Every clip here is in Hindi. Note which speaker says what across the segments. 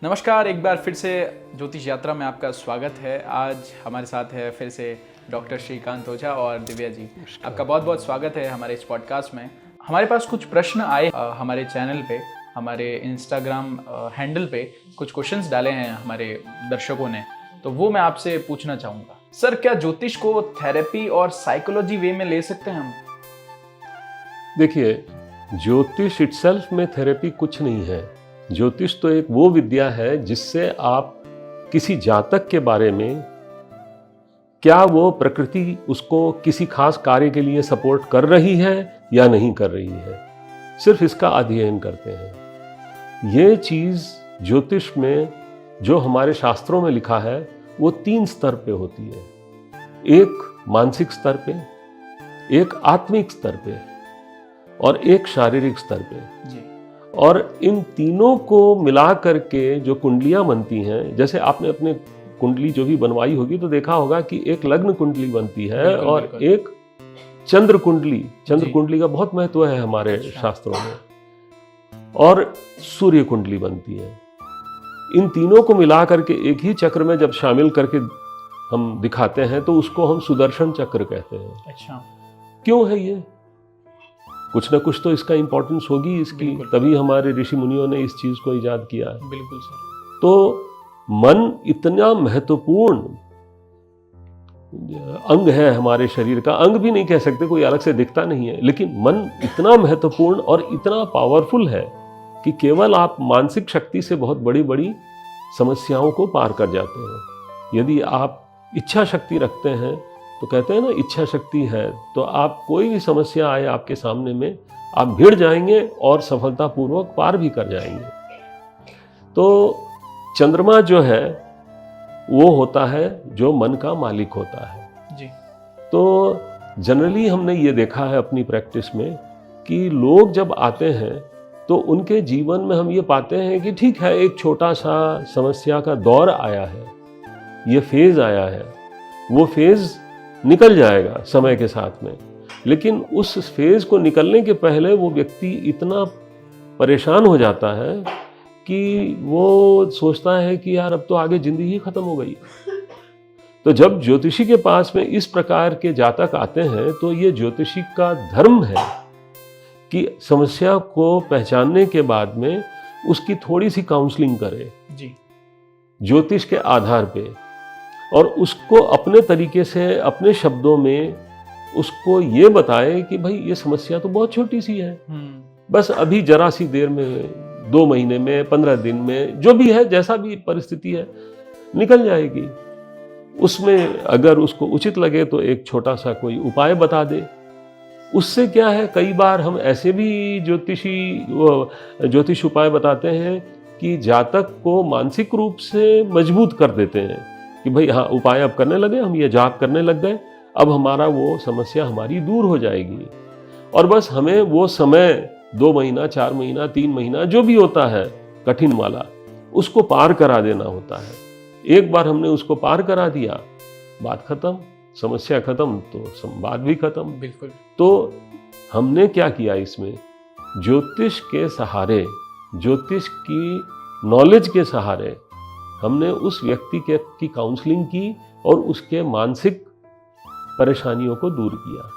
Speaker 1: नमस्कार, एक बार फिर से ज्योतिष यात्रा में आपका स्वागत है। आज हमारे साथ है फिर से डॉक्टर श्रीकांत ओझा और दिव्या जी। आपका बहुत बहुत स्वागत है हमारे इस पॉडकास्ट में। हमारे पास कुछ प्रश्न आए हमारे चैनल पे, हमारे इंस्टाग्राम हैंडल पे कुछ क्वेश्चंस डाले हैं हमारे दर्शकों ने, तो वो मैं आपसे पूछना चाहूँगा। सर, क्या ज्योतिष को थेरेपी और साइकोलॉजी वे में ले सकते हैं हम?
Speaker 2: देखिए, ज्योतिष इटसेल्फ में थेरेपी कुछ नहीं है। ज्योतिष तो एक वो विद्या है जिससे आप किसी जातक के बारे में, क्या वो प्रकृति उसको किसी खास कार्य के लिए सपोर्ट कर रही है या नहीं कर रही है, सिर्फ इसका अध्ययन करते हैं। ये चीज़ ज्योतिष में जो हमारे शास्त्रों में लिखा है वो 3 स्तर पे होती है। एक मानसिक स्तर पे, एक आत्मिक स्तर पे और एक शारीरिक स्तर पे
Speaker 1: जी।
Speaker 2: और इन तीनों को मिला करके जो कुंडलियां बनती हैं, जैसे आपने अपने कुंडली जो भी बनवाई होगी तो देखा होगा कि एक लग्न कुंडली बनती है
Speaker 1: बिल्कुल,
Speaker 2: और
Speaker 1: बिल्कुल।
Speaker 2: एक चंद्र कुंडली का बहुत महत्व है हमारे शास्त्रों में, और सूर्य कुंडली बनती है। इन तीनों को मिला करके एक ही चक्र में जब शामिल करके हम दिखाते हैं तो उसको हम सुदर्शन चक्र कहते हैं।
Speaker 1: अच्छा।
Speaker 2: क्यों है ये? कुछ ना कुछ तो इसका इंपॉर्टेंस होगी इसकी, तभी हमारे ऋषि मुनियों ने इस चीज को इजाद किया है।
Speaker 1: बिल्कुल सर।
Speaker 2: तो मन इतना महत्वपूर्ण अंग है हमारे शरीर का, अंग भी नहीं कह सकते, कोई अलग से दिखता नहीं है, लेकिन मन इतना महत्वपूर्ण और इतना पावरफुल है कि केवल आप मानसिक शक्ति से बहुत बड़ी बड़ी समस्याओं को पार कर जाते हैं। यदि आप इच्छा शक्ति रखते हैं तो कहते हैं ना, इच्छा शक्ति है तो आप कोई भी समस्या आए आपके सामने में, आप भिड़ जाएंगे और सफलतापूर्वक पार भी कर जाएंगे। तो चंद्रमा जो है वो होता है जो मन का मालिक होता है
Speaker 1: जी।
Speaker 2: तो जनरली हमने ये देखा है अपनी प्रैक्टिस में कि लोग जब आते हैं तो उनके जीवन में हम ये पाते हैं कि ठीक है, एक छोटा सा समस्या का दौर आया है, ये फेज आया है, वो फेज निकल जाएगा समय के साथ में, लेकिन उस फेज को निकलने के पहले वो व्यक्ति इतना परेशान हो जाता है कि वो सोचता है कि यार अब तो आगे जिंदगी ही खत्म हो गई। तो जब ज्योतिषी के पास में इस प्रकार के जातक आते हैं तो ये ज्योतिषी का धर्म है कि समस्या को पहचानने के बाद में उसकी थोड़ी सी काउंसलिंग करे
Speaker 1: जी।
Speaker 2: ज्योतिष के आधार पे, और उसको अपने तरीके से अपने शब्दों में उसको ये बताए कि भाई ये समस्या तो बहुत छोटी सी है, बस अभी जरा सी देर में, 2 महीने में, 15 दिन में, जो भी है, जैसा भी परिस्थिति है, निकल जाएगी। उसमें अगर उसको उचित लगे तो एक छोटा सा कोई उपाय बता दे। उससे क्या है, कई बार हम ऐसे भी ज्योतिष उपाय बताते हैं कि जातक को मानसिक रूप से मजबूत कर देते हैं कि भाई हाँ, उपाय अब करने लगे, हम ये जाप करने लग गए, अब हमारा वो समस्या हमारी दूर हो जाएगी। और बस हमें वो समय 2 महीना, 4 महीना, 3 महीना जो भी होता है कठिन वाला, उसको पार करा देना होता है। एक बार हमने उसको पार करा दिया, बात खत्म, समस्या खत्म तो बात भी खत्म।
Speaker 1: बिल्कुल।
Speaker 2: तो हमने क्या किया इसमें, ज्योतिष के सहारे, ज्योतिष की नॉलेज के सहारे हमने उस व्यक्ति की काउंसलिंग की और उसके मानसिक परेशानियों को दूर किया।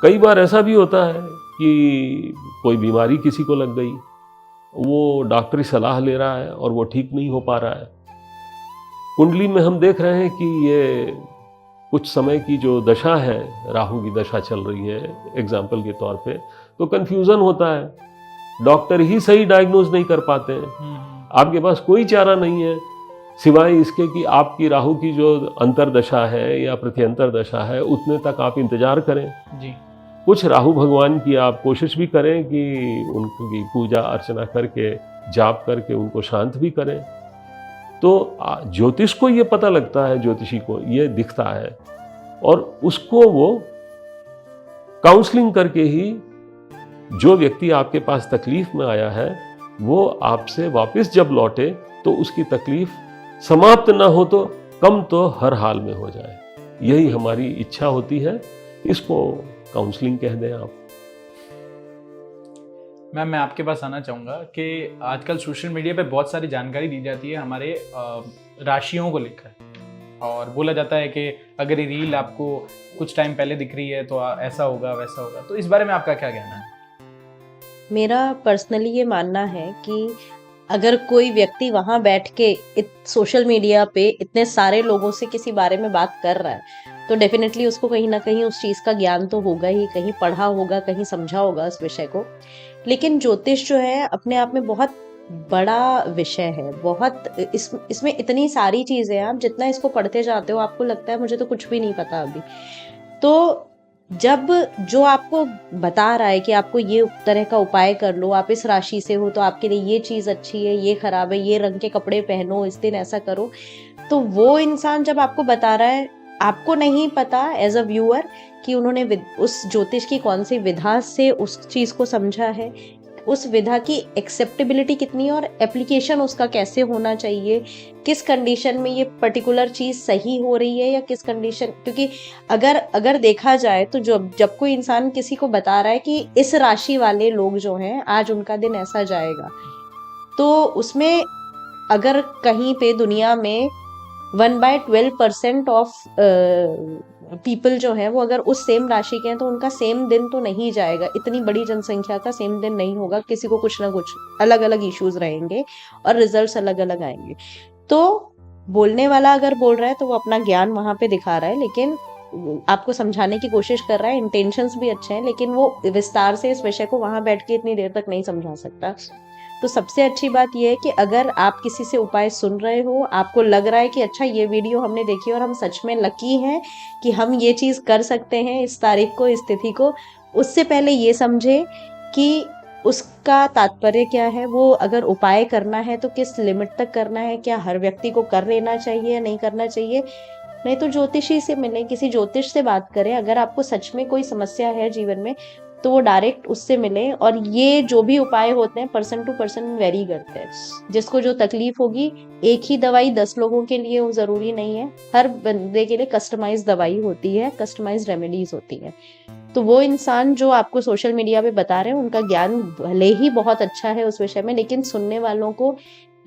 Speaker 2: कई बार ऐसा भी होता है कि कोई बीमारी किसी को लग गई, वो डॉक्टरी सलाह ले रहा है और वो ठीक नहीं हो पा रहा है। कुंडली में हम देख रहे हैं कि ये कुछ समय की जो दशा है, राहु की दशा चल रही है एग्जाम्पल के तौर पे, तो कंफ्यूजन होता है, डॉक्टर ही सही डायग्नोज नहीं कर पाते हैं। आपके पास कोई चारा नहीं है सिवाय इसके कि आपकी राहु की जो अंतरदशा है या प्रत्यंतर दशा है उतने तक आप इंतजार करें
Speaker 1: जी।
Speaker 2: कुछ राहु भगवान की आप कोशिश भी करें कि उनकी पूजा अर्चना करके, जाप करके उनको शांत भी करें। तो ज्योतिष को ये पता लगता है, ज्योतिषी को ये दिखता है, और उसको वो काउंसलिंग करके ही जो व्यक्ति आपके पास तकलीफ में आया है वो आपसे वापस जब लौटे तो उसकी तकलीफ समाप्त ना हो तो कम तो हर हाल में हो जाए, यही हमारी इच्छा होती है। इसको काउंसलिंग कह दें आप।
Speaker 1: मैम मैं आपके पास आना चाहूँगा कि आजकल सोशल मीडिया पे बहुत सारी जानकारी दी जाती है हमारे राशियों को लेकर, और बोला जाता है कि अगर ये रील आपको कुछ टाइम पहले दिख रही है तो ऐसा होगा वैसा होगा, तो इस बारे में आपका क्या कहना है?
Speaker 3: मेरा पर्सनली ये मानना है कि अगर कोई व्यक्ति वहां बैठ के सोशल मीडिया पे इतने सारे लोगों से किसी बारे में बात कर रहा है तो डेफिनेटली उसको कहीं ना कहीं उस चीज का ज्ञान तो होगा ही, कहीं पढ़ा होगा, कहीं समझा होगा उस विषय को। लेकिन ज्योतिष जो है अपने आप में बहुत बड़ा विषय है, बहुत इसमें इतनी सारी चीजें हैं, आप जितना इसको पढ़ते जाते हो आपको लगता है मुझे तो कुछ भी नहीं पता अभी। तो जब जो आपको बता रहा है कि आपको ये तरह का उपाय कर लो, आप इस राशि से हो तो आपके लिए ये चीज अच्छी है, ये खराब है, ये रंग के कपड़े पहनो, इस दिन ऐसा करो, तो वो इंसान जब आपको बता रहा है, आपको नहीं पता एज अ व्यूअर कि उन्होंने उस ज्योतिष की कौन सी विधा से उस चीज को समझा है, उस विधा की एक्सेप्टेबिलिटी कितनी है और एप्लीकेशन उसका कैसे होना चाहिए, किस कंडीशन में ये पर्टिकुलर चीज सही हो रही है या किस कंडीशन, क्योंकि अगर देखा जाए तो जब कोई इंसान किसी को बता रहा है कि इस राशि वाले लोग जो हैं आज उनका दिन ऐसा जाएगा, तो उसमें अगर कहीं पे दुनिया में 1/12% ऑफ पीपल जो है वो अगर उस सेम राशि के हैं तो उनका सेम दिन तो नहीं जाएगा, इतनी बड़ी जनसंख्या का सेम दिन नहीं होगा, किसी को कुछ ना कुछ अलग अलग इश्यूज रहेंगे और रिजल्ट्स अलग अलग आएंगे। तो बोलने वाला अगर बोल रहा है तो वो अपना ज्ञान वहां पे दिखा रहा है, लेकिन आपको समझाने की कोशिश कर रहा है, इंटेंशंस भी अच्छे हैं, लेकिन वो विस्तार से इस विषय को वहां बैठ के इतनी देर तक नहीं समझा सकता। तो सबसे अच्छी बात यह है कि अगर आप किसी से उपाय सुन रहे हो, आपको लग रहा है कि अच्छा ये वीडियो हमने देखी और हम सच में लकी हैं कि हम ये चीज़ कर सकते हैं इस तारीख को, इस तिथि को, उससे पहले ये समझे कि उसका तात्पर्य क्या है, वो अगर उपाय करना है तो किस लिमिट तक करना है, क्या हर व्यक्ति को कर लेना चाहिए या नहीं करना चाहिए। नहीं तो ज्योतिषी से मिलें, किसी ज्योतिष से बात करें, अगर आपको सच में कोई समस्या है जीवन में तो वो डायरेक्ट उससे मिलें। और ये जो भी उपाय होते हैं पर्सन टू पर्सन वेरी करते हैं, जिसको जो तकलीफ होगी, एक ही दवाई 10 लोगों के लिए वो जरूरी नहीं है, हर बंदे के लिए कस्टमाइज दवाई होती है, कस्टमाइज रेमेडीज होती है। तो वो इंसान जो आपको सोशल मीडिया पे बता रहे हैं उनका ज्ञान भले ही बहुत अच्छा है उस विषय में, लेकिन सुनने वालों को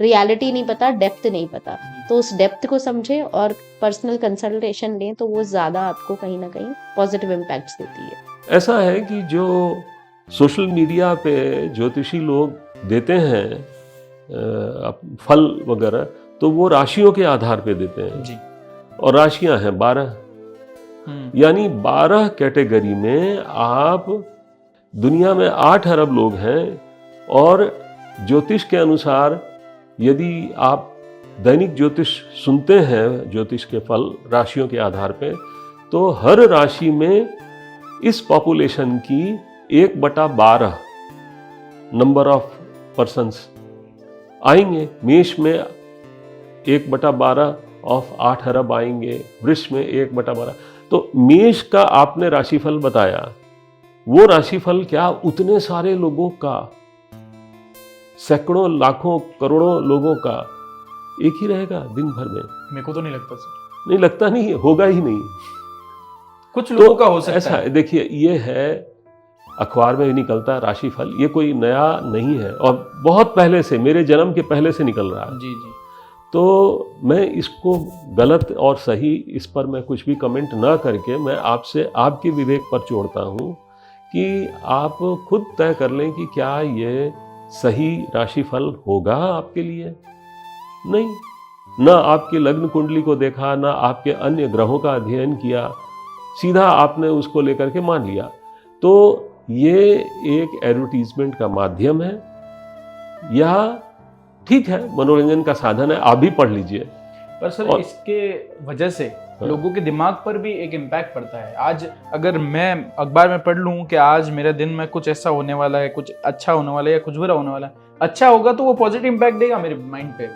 Speaker 3: रियलिटी नहीं पता, डेप्थ नहीं पता, तो उस डेप्थ को समझे और पर्सनल कंसल्टेशन लें तो वो ज्यादा आपको कहीं ना कहीं पॉजिटिव इम्पैक्ट्स देती है।
Speaker 2: ऐसा है कि जो सोशल मीडिया पे ज्योतिषी लोग देते हैं फल वगैरह, तो वो राशियों के आधार पे देते हैं
Speaker 1: जी।
Speaker 2: और राशियां हैं 12, यानी 12 कैटेगरी में आप, दुनिया में 8 अरब लोग हैं और ज्योतिष के अनुसार यदि आप दैनिक ज्योतिष सुनते हैं, ज्योतिष के फल राशियों के आधार पे, तो हर राशि में इस पॉपुलेशन की 1/12 नंबर ऑफ पर्सन्स आएंगे। मेष में 1/12 ऑफ 8 अरब आएंगे, वृष में 1/12। तो मेष का आपने राशिफल बताया, वो राशिफल क्या उतने सारे लोगों का, सैकड़ों लाखों करोड़ों लोगों का एक ही रहेगा दिन भर में?
Speaker 1: मेरे को तो नहीं लगता सर।
Speaker 2: नहीं लगता, नहीं होगा ही नहीं।
Speaker 1: कुछ लोगों का हो सकता
Speaker 2: ऐसा है, देखिए ये है अखबार में भी निकलता है राशिफल, ये कोई नया नहीं है और बहुत पहले से, मेरे जन्म के पहले से निकल रहा है।
Speaker 1: जी जी।
Speaker 2: तो मैं इसको गलत और सही, इस पर मैं कुछ भी कमेंट ना करके मैं आपसे आपके विवेक पर छोड़ता हूँ कि आप खुद तय कर लें कि क्या ये सही राशिफल होगा आपके लिए। नहीं, ना आपकी लग्न कुंडली को देखा, ना आपके अन्य ग्रहों का अध्ययन किया, सीधा आपने उसको लेकर के मान लिया। तो ये एक एडवर्टीजमेंट का माध्यम है, या ठीक है मनोरंजन का साधन है, आप भी पढ़ लीजिए।
Speaker 1: पर सर इसके वजह से लोगों के दिमाग पर भी एक इम्पैक्ट पड़ता है। आज अगर मैं अखबार में पढ़ लूँ कि आज मेरे दिन में कुछ ऐसा होने वाला है, कुछ अच्छा होने वाला है या कुछ बुरा होने वाला है, अच्छा होगा तो वो पॉजिटिव इम्पैक्ट देगा मेरे माइंड पे,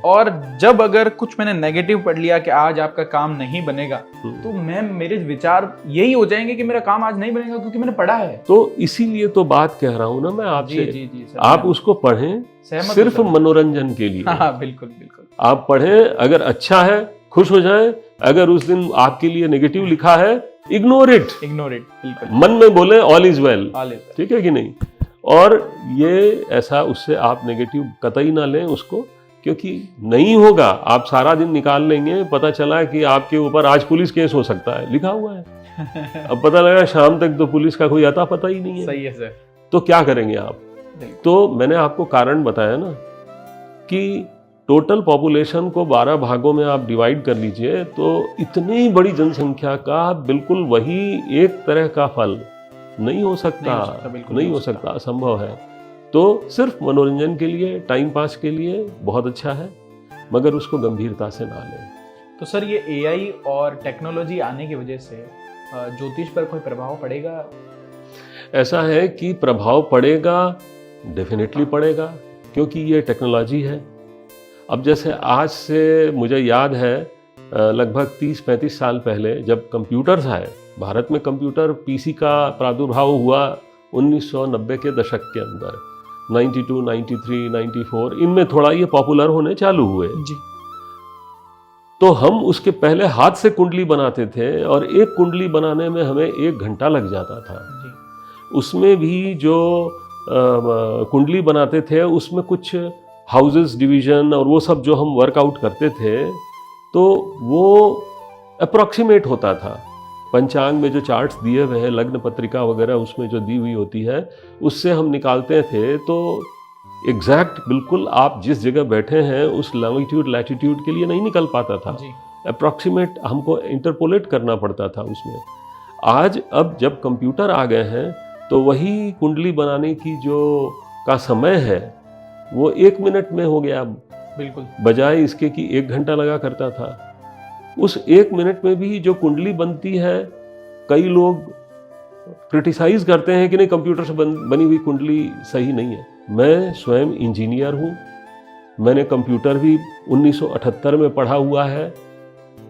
Speaker 1: और जब अगर कुछ मैंने नेगेटिव पढ़ लिया कि आज आपका काम नहीं बनेगा, तो मेरे विचार यही हो जाएंगे कि मेरा काम आज नहीं बनेगा क्योंकि मैंने पढ़ा है।
Speaker 2: तो इसीलिए तो बात कह रहा हूँ ना मैं आपसे।
Speaker 1: जी, जी, सर,
Speaker 2: आप उसको पढ़ें सिर्फ मनोरंजन के लिए।
Speaker 1: हाँ, बिल्कुल बिल्कुल।
Speaker 2: आप पढ़ें, अगर अच्छा है खुश हो जाएं, अगर उस दिन आपके लिए नेगेटिव लिखा है इग्नोर इट,
Speaker 1: बिल्कुल।
Speaker 2: मन में बोले ऑल इज वेल, ठीक है कि नहीं। और ये ऐसा उससे आप नेगेटिव कतई ना लें उसको, क्योंकि नहीं होगा। आप सारा दिन निकाल लेंगे, पता चला कि आपके ऊपर आज पुलिस केस हो सकता है, लिखा हुआ है। अब पता लगा शाम तक तो पुलिस का कोई अता पता ही नहीं है।
Speaker 1: सही है सर।
Speaker 2: तो क्या करेंगे आप? तो मैंने आपको कारण बताया ना कि टोटल पॉपुलेशन को 12 भागों में आप डिवाइड कर लीजिए तो इतनी बड़ी जनसंख्या का बिल्कुल वही एक तरह का फल नहीं हो सकता, नहीं हो सकता, असंभव है। तो सिर्फ मनोरंजन के लिए, टाइम पास के लिए बहुत अच्छा है, मगर उसको गंभीरता से ना लें।
Speaker 1: तो सर ये एआई और टेक्नोलॉजी आने की वजह से ज्योतिष पर कोई प्रभाव पड़ेगा?
Speaker 2: ऐसा है कि प्रभाव पड़ेगा, डेफिनेटली पड़ेगा, क्योंकि ये टेक्नोलॉजी है। अब जैसे आज से मुझे याद है लगभग 30-35 साल पहले जब कंप्यूटर्स आए, भारत में कंप्यूटर पीसी का प्रादुर्भाव हुआ 1990 के दशक के अंदर, 92, 93, 94 इनमें थोड़ा ये पॉपुलर होने चालू हुए
Speaker 1: जी।
Speaker 2: तो हम उसके पहले हाथ से कुंडली बनाते थे और एक कुंडली बनाने में हमें 1 घंटा लग जाता था
Speaker 1: जी।
Speaker 2: उसमें भी जो कुंडली बनाते थे उसमें कुछ हाउसेस डिवीजन और वो सब जो हम वर्कआउट करते थे तो वो अप्रॉक्सीमेट होता था। पंचांग में जो चार्ट्स दिए हुए हैं, लग्न पत्रिका वगैरह उसमें जो दी हुई होती है, उससे हम निकालते थे तो एग्जैक्ट बिल्कुल आप जिस जगह बैठे हैं उस लॉन्गिट्यूड लैटिट्यूड के लिए नहीं निकल पाता था। अप्रॉक्सीमेट हमको इंटरपोलेट करना पड़ता था उसमें। आज अब जब कंप्यूटर आ गए हैं तो वही कुंडली बनाने की जो का समय है वो 1 मिनट में हो गया,
Speaker 1: बिल्कुल, बजाय
Speaker 2: इसके कि 1 घंटा लगा करता था। उस 1 मिनट में भी जो कुंडली बनती है, कई लोग क्रिटिसाइज करते हैं कि नहीं कंप्यूटर से बनी हुई कुंडली सही नहीं है। मैं स्वयं इंजीनियर हूँ, मैंने कंप्यूटर भी 1978 में पढ़ा हुआ है,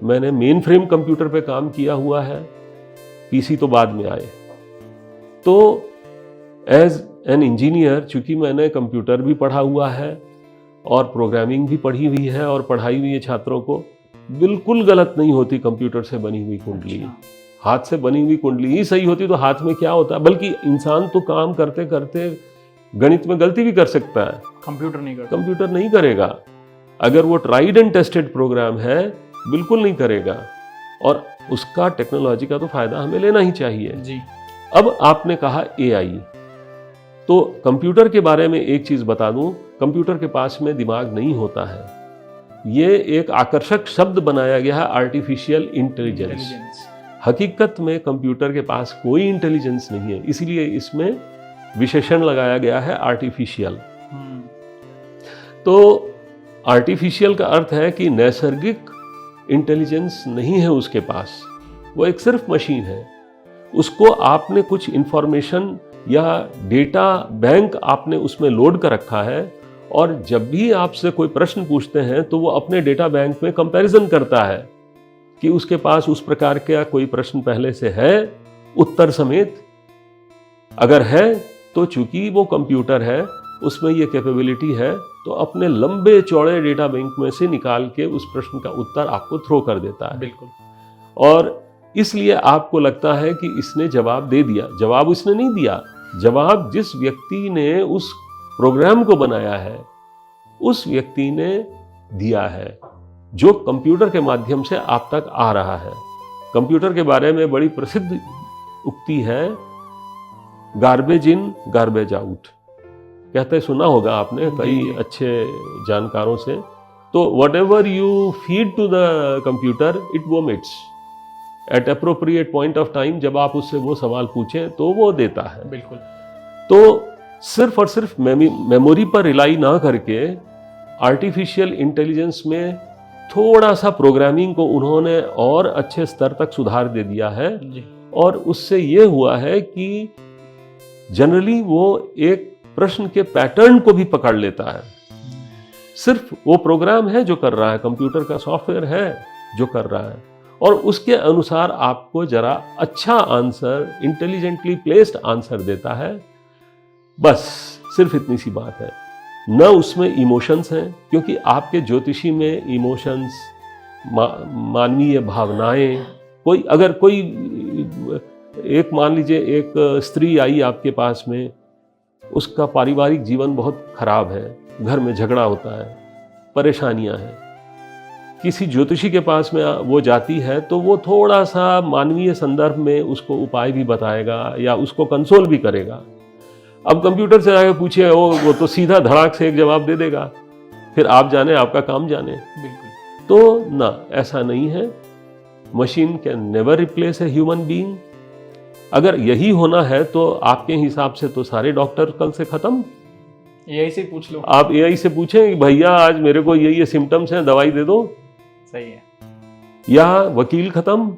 Speaker 2: मैंने मेन फ्रेम कंप्यूटर पे काम किया हुआ है, पीसी तो बाद में आए। तो एज एन इंजीनियर चूंकि मैंने कंप्यूटर भी पढ़ा हुआ है और प्रोग्रामिंग भी पढ़ी हुई है और पढ़ाई हुई है छात्रों को, बिल्कुल गलत नहीं होती कंप्यूटर से बनी हुई कुंडली। हाथ से बनी हुई कुंडली ही सही होती तो हाथ में क्या होता, बल्कि इंसान तो काम करते करते गणित में गलती भी कर सकता है, कंप्यूटर नहीं करेगा। अगर वो ट्राइड एंड टेस्टेड प्रोग्राम है बिल्कुल नहीं करेगा, और उसका टेक्नोलॉजी का तो फायदा हमें लेना ही चाहिए
Speaker 1: जी।
Speaker 2: अब आपने कहा एआई, तो कंप्यूटर के बारे में एक चीज बता दूं, कंप्यूटर के पास में दिमाग नहीं होता है। ये एक आकर्षक शब्द बनाया गया है, आर्टिफिशियल इंटेलिजेंस। हकीकत में कंप्यूटर के पास कोई इंटेलिजेंस नहीं है, इसीलिए इसमें विशेषण लगाया गया है आर्टिफिशियल। तो आर्टिफिशियल का अर्थ है कि नैसर्गिक इंटेलिजेंस नहीं है उसके पास, वो एक सिर्फ मशीन है। उसको आपने कुछ इंफॉर्मेशन या डेटा बैंक आपने उसमें लोड कर रखा है, और जब भी आपसे कोई प्रश्न पूछते हैं तो वो अपने डेटा बैंक में कंपैरिजन करता है कि उसके पास उस प्रकार का कोई प्रश्न पहले से है उत्तर समेत। अगर है तो चूंकि वो कंप्यूटर है उसमें ये कैपेबिलिटी है, तो अपने लंबे चौड़े डेटा बैंक में से निकाल के उस प्रश्न का उत्तर आपको थ्रो कर देता है।
Speaker 1: बिल्कुल।
Speaker 2: और इसलिए आपको लगता है कि इसने जवाब दे दिया, जवाब इसने नहीं दिया। जवाब जिस व्यक्ति ने उस प्रोग्राम को बनाया है उस व्यक्ति ने दिया है, जो कंप्यूटर के माध्यम से आप तक आ रहा है। कंप्यूटर के बारे में बड़ी प्रसिद्ध उक्ति है, गार्बेज इन गार्बेज आउट। कहते सुना होगा आपने कई अच्छे जानकारों से। तो whatever you feed to the computer it vomits at appropriate point of time. जब आप उससे वो सवाल पूछें तो वो देता है।
Speaker 1: बिल्कुल।
Speaker 2: तो सिर्फ और सिर्फ मेमोरी पर रिलाई ना करके आर्टिफिशियल इंटेलिजेंस में थोड़ा सा प्रोग्रामिंग को उन्होंने और अच्छे स्तर तक सुधार दे दिया है
Speaker 1: जी।
Speaker 2: और उससे ये हुआ है कि जनरली वो एक प्रश्न के पैटर्न को भी पकड़ लेता है। सिर्फ वो प्रोग्राम है जो कर रहा है, कंप्यूटर का सॉफ्टवेयर है जो कर रहा है, और उसके अनुसार आपको जरा अच्छा आंसर, इंटेलिजेंटली प्लेस्ड आंसर देता है। बस सिर्फ इतनी सी बात है। न उसमें इमोशंस हैं, क्योंकि आपके ज्योतिषी में इमोशंस, मानवीय भावनाएं, अगर कोई एक मान लीजिए एक स्त्री आई आपके पास में, उसका पारिवारिक जीवन बहुत खराब है, घर में झगड़ा होता है, परेशानियां हैं, किसी ज्योतिषी के पास में वो जाती है तो वो थोड़ा सा मानवीय संदर्भ में उसको उपाय भी बताएगा या उसको कंसोल भी करेगा। अब कंप्यूटर से आगे पूछिए, वो तो सीधा धड़ाक से एक जवाब दे देगा, फिर आप जाने, आपका काम जाने।
Speaker 1: बिल्कुल।
Speaker 2: तो ना, ऐसा नहीं है। Machine can never replace a human being. अगर यही होना है तो आपके हिसाब से तो सारे डॉक्टर कल से खत्म।
Speaker 1: एआई से पूछ लो,
Speaker 2: आप एआई से पूछें कि भैया आज मेरे को ये सिम्टम्स हैं, दवाई दे दो।
Speaker 1: सही है।
Speaker 2: या वकील खत्म,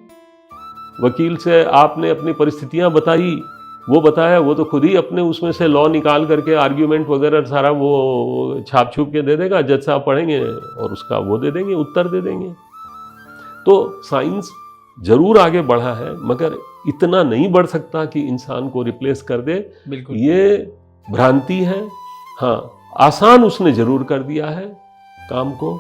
Speaker 2: वकील से आपने अपनी परिस्थितियां बताई, वो बताया, वो तो खुद ही अपने उसमें से लॉ निकाल करके आर्ग्यूमेंट वगैरह सारा वो छाप छूप के दे देगा, जज साहब पढ़ेंगे और उसका वो दे देंगे, उत्तर दे देंगे। तो साइंस जरूर आगे बढ़ा है, मगर इतना नहीं बढ़ सकता कि इंसान को रिप्लेस कर दे।
Speaker 1: बिल्कुल,
Speaker 2: ये भ्रांति है। हाँ, आसान उसने जरूर कर दिया है काम को।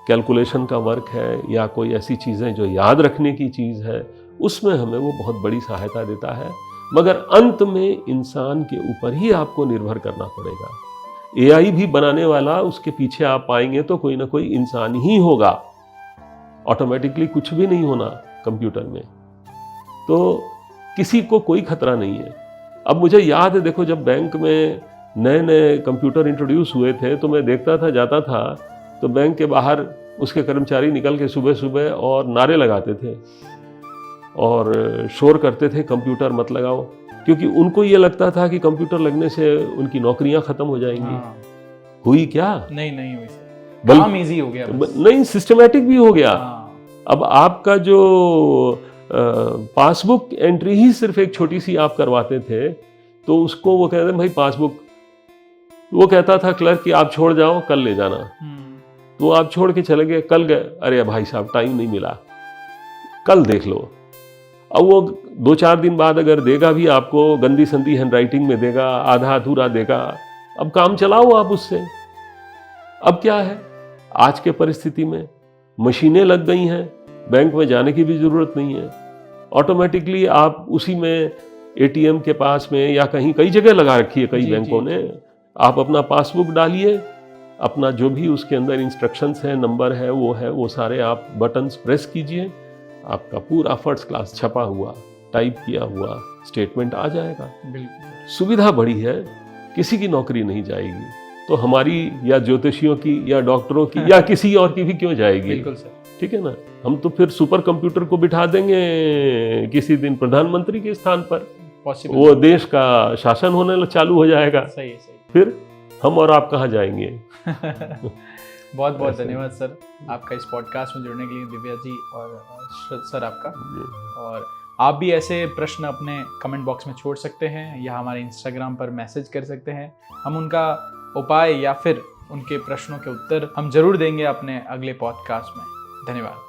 Speaker 2: कैलकुलेशन का वर्क है या कोई ऐसी चीज़ें जो याद रखने की चीज़ है, उसमें हमें वो बहुत बड़ी सहायता देता है, मगर अंत में इंसान के ऊपर ही आपको निर्भर करना पड़ेगा। एआई भी बनाने वाला, उसके पीछे आप पाएंगे तो कोई ना कोई इंसान ही होगा, ऑटोमेटिकली कुछ भी नहीं होना कंप्यूटर में। तो किसी को कोई खतरा नहीं है। अब मुझे याद है, देखो, जब बैंक में नए नए कंप्यूटर इंट्रोड्यूस हुए थे तो मैं देखता था, जाता था तो बैंक के बाहर उसके कर्मचारी निकल के सुबह सुबह और नारे लगाते थे और शोर करते थे, कंप्यूटर मत लगाओ, क्योंकि उनको ये लगता था कि कंप्यूटर लगने से उनकी नौकरियां खत्म हो जाएंगी।
Speaker 1: हाँ।
Speaker 2: हुई क्या?
Speaker 1: नहीं हुई सर, काम इजी हो गया बस।
Speaker 2: नहीं, सिस्टमेटिक भी हो गया।
Speaker 1: हाँ।
Speaker 2: अब आपका जो पासबुक एंट्री ही सिर्फ एक छोटी सी आप करवाते थे, तो उसको वो कहते भाई पासबुक, वो कहता था क्लर्क कि आप छोड़ जाओ, कल ले जाना। तो आप छोड़ के चले गए, कल गए, अरे भाई साहब टाइम नहीं मिला, कल देख लो। अब वो 2-4 दिन बाद अगर देगा भी आपको, गंदी संदी हैंडराइटिंग में देगा, आधा अधूरा देगा, अब काम चलाओ आप उससे। अब क्या है, आज के परिस्थिति में मशीनें लग गई हैं, बैंक में जाने की भी जरूरत नहीं है, ऑटोमेटिकली आप उसी में एटीएम के पास में या कहीं, कई जगह लगा रखी है कई बैंकों ने, आप अपना पासबुक डालिए, अपना जो भी उसके अंदर इंस्ट्रक्शंस है, नंबर है, वो सारे आप बटन्स प्रेस कीजिए, आपका पूरा फर्स्ट क्लास छपा हुआ, टाइप किया हुआ स्टेटमेंट आ जाएगा।
Speaker 1: बिल्कुल,
Speaker 2: सुविधा बढ़ी है, किसी की नौकरी नहीं जाएगी, तो हमारी या ज्योतिषियों की या डॉक्टरों की या किसी और की भी क्यों जाएगी?
Speaker 1: बिल्कुल सर।
Speaker 2: ठीक है ना, हम तो फिर सुपर कंप्यूटर को बिठा देंगे किसी दिन प्रधानमंत्री के स्थान पर, वो देश का शासन होने चालू हो जाएगा।
Speaker 1: सही।
Speaker 2: फिर हम और आप कहाँ जाएंगे?
Speaker 1: बहुत बहुत धन्यवाद सर आपका इस पॉडकास्ट में जुड़ने के लिए, दिव्या जी और सर आपका। और आप भी ऐसे प्रश्न अपने कमेंट बॉक्स में छोड़ सकते हैं या हमारे इंस्टाग्राम पर मैसेज कर सकते हैं। हम उनका उपाय या फिर उनके प्रश्नों के उत्तर हम जरूर देंगे अपने अगले पॉडकास्ट में। धन्यवाद।